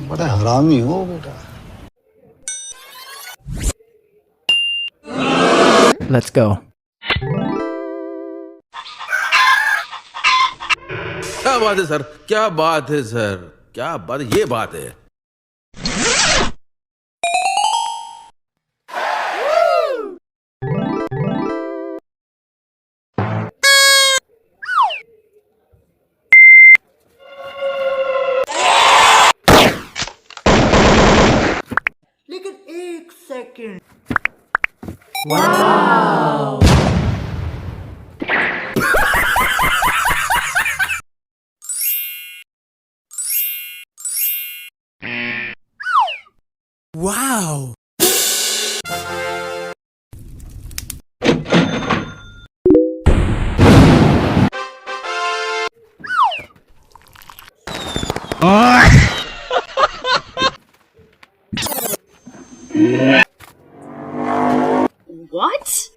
बड़ा हरामी हो बेटा। Let's go. क्या बात है सर, क्या बात है सर, क्या बात, ये बात है। लेकिन एक सेकंड। Wow. What?